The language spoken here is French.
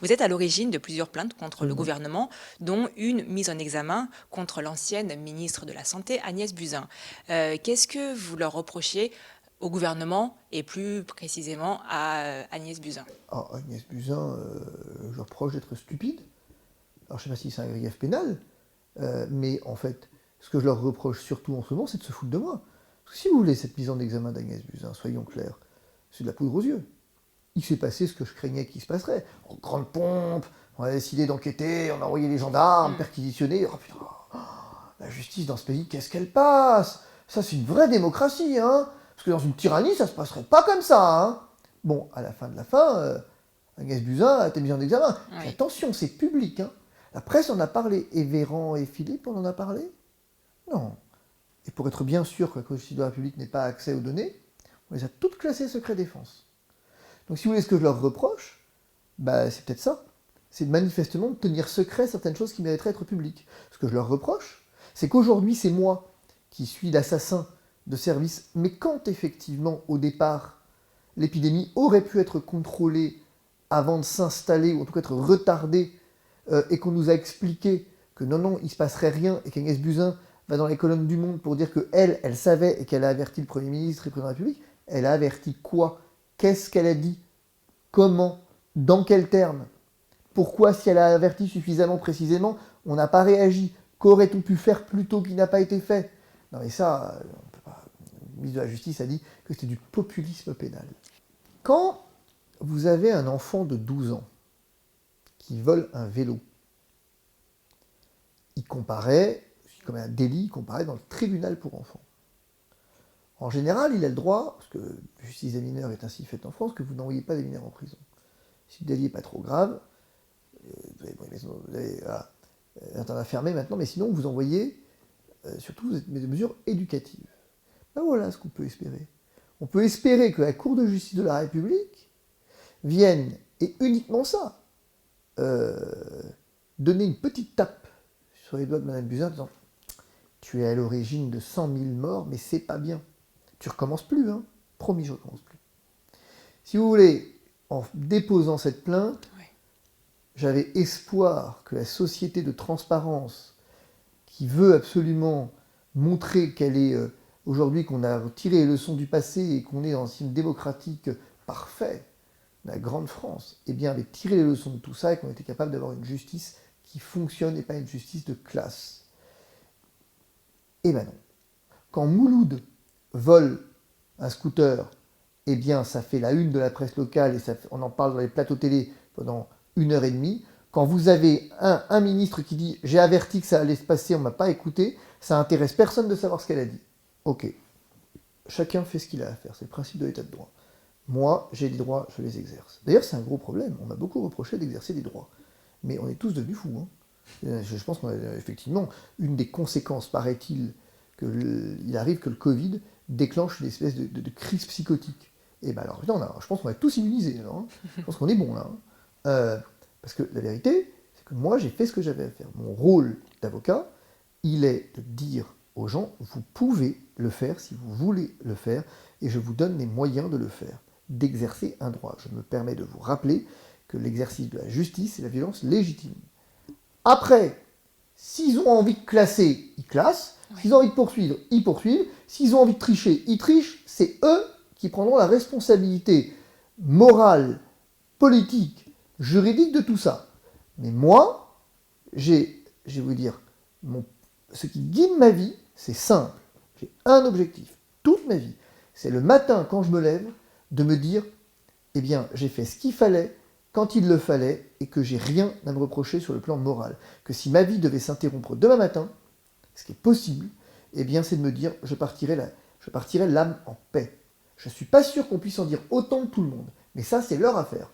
Vous êtes à l'origine de plusieurs plaintes contre le Absolument. gouvernement, dont une mise en examen contre l'ancienne ministre de la Santé, Agnès Buzyn. Qu'est-ce que vous leur reprochez au gouvernement et plus précisément à Agnès Buzyn? Alors, Agnès Buzyn, je leur reproche d'être stupide. Alors, je ne sais pas si c'est un grief pénal, mais en fait, ce que je leur reproche surtout en ce moment, c'est de se foutre de moi. Parce que si vous voulez cette mise en examen d'Agnès Buzyn, soyons clairs, c'est de la poudre aux yeux. Il s'est passé ce que je craignais qu'il se passerait. En grande pompe, on a décidé d'enquêter, on a envoyé les gendarmes, Hmm. perquisitionner. Oh putain, la justice dans ce pays, qu'est-ce qu'elle passe? Ça, c'est une vraie démocratie, hein? Parce que dans une tyrannie, ça se passerait pas comme ça, hein? Bon, à la fin de la fin, Agnès Buzyn a été mise en examen. Puis Oui. attention, c'est public, hein? La presse en a parlé. Et Véran et Philippe, on en a parlé? Non. Et pour être bien sûr que la Constitution de la République n'ait pas accès aux données, on les a toutes classées secret défense. Donc si vous voulez ce que je leur reproche, bah, c'est peut-être ça. C'est manifestement de tenir secret certaines choses qui mériteraient d'être publiques. Ce que je leur reproche, c'est qu'aujourd'hui, c'est moi qui suis l'assassin de service, mais quand effectivement, au départ, l'épidémie aurait pu être contrôlée avant de s'installer, ou en tout cas être retardée, et qu'on nous a expliqué que non, non, il ne se passerait rien, et qu'Agnès Buzyn va dans les colonnes du Monde pour dire qu'elle, elle savait, et qu'elle a averti le Premier ministre et le Président de la République, elle a averti quoi? Qu'est-ce qu'elle a dit? Comment? Dans quels termes? Pourquoi, si elle a averti suffisamment précisément, on n'a pas réagi? Qu'aurait-on pu faire plus tôt qui n'a pas été fait? Non mais ça, on peut pas. Le ministre de la Justice a dit que c'était du populisme pénal. Quand vous avez un enfant de 12 ans qui vole un vélo, il comparaît, comme un délit, il comparaît dans le tribunal pour enfants. En général, il a le droit, parce que la justice des mineurs est ainsi faite en France, que vous n'envoyez pas des mineurs en prison. Si le délit n'est pas trop grave, vous avez voilà, internat fermé maintenant, mais sinon vous envoyez surtout des mesures éducatives. Ben voilà ce qu'on peut espérer. On peut espérer que la Cour de justice de la République vienne, et uniquement ça, euh, donner une petite tape sur les doigts de Mme Buzyn en disant tu es à l'origine de 100 000 morts, mais c'est pas bien. Tu recommences plus, hein. Promis, je recommence plus. Si vous voulez, en déposant cette plainte, Oui. j'avais espoir que la société de transparence qui veut absolument montrer qu'elle est aujourd'hui qu'on a tiré les leçons du passé et qu'on est dans un système démocratique parfait, la grande France, eh bien avait tiré les leçons de tout ça et qu'on était capable d'avoir une justice qui fonctionne et pas une justice de classe. Eh ben non. Quand Mouloud vole un scooter, eh bien ça fait la une de la presse locale et on en parle dans les plateaux télé pendant 1 heure et demie. Quand vous avez un ministre qui dit j'ai averti que ça allait se passer, on ne m'a pas écouté, ça intéresse personne de savoir ce qu'elle a dit. Ok, chacun fait ce qu'il a à faire, c'est le principe de l'état de droit. Moi, j'ai des droits, je les exerce. D'ailleurs, c'est un gros problème, on m'a beaucoup reproché d'exercer des droits. Mais on est tous devenus fous, hein. Je pense qu'on a effectivement une des conséquences, paraît-il, qu'il arrive que le Covid déclenche une espèce de crise psychotique. Et ben alors, putain, je pense qu'on va tous immunisés, alors, hein. Je pense qu'on est bon là, hein. Parce que la vérité, c'est que moi, j'ai fait ce que j'avais à faire. Mon rôle d'avocat, il est de dire aux gens, vous pouvez le faire si vous voulez le faire, et je vous donne les moyens de le faire, d'exercer un droit. Je me permets de vous rappeler que l'exercice de la justice, c'est la violence légitime. Après, s'ils ont envie de classer, ils classent. Oui. S'ils ont envie de poursuivre, ils poursuivent. S'ils ont envie de tricher, ils trichent. C'est eux qui prendront la responsabilité morale, politique, juridique de tout ça. Mais moi, je vais vous dire, ce qui guide ma vie, c'est simple. J'ai un objectif, toute ma vie. C'est le matin, quand je me lève, de me dire, eh bien, j'ai fait ce qu'il fallait, quand il le fallait, et que j'ai rien à me reprocher sur le plan moral. Que si ma vie devait s'interrompre demain matin, ce qui est possible, eh bien, c'est de me dire, je partirai l'âme en paix. Je ne suis pas sûr qu'on puisse en dire autant de tout le monde, mais ça, c'est leur affaire.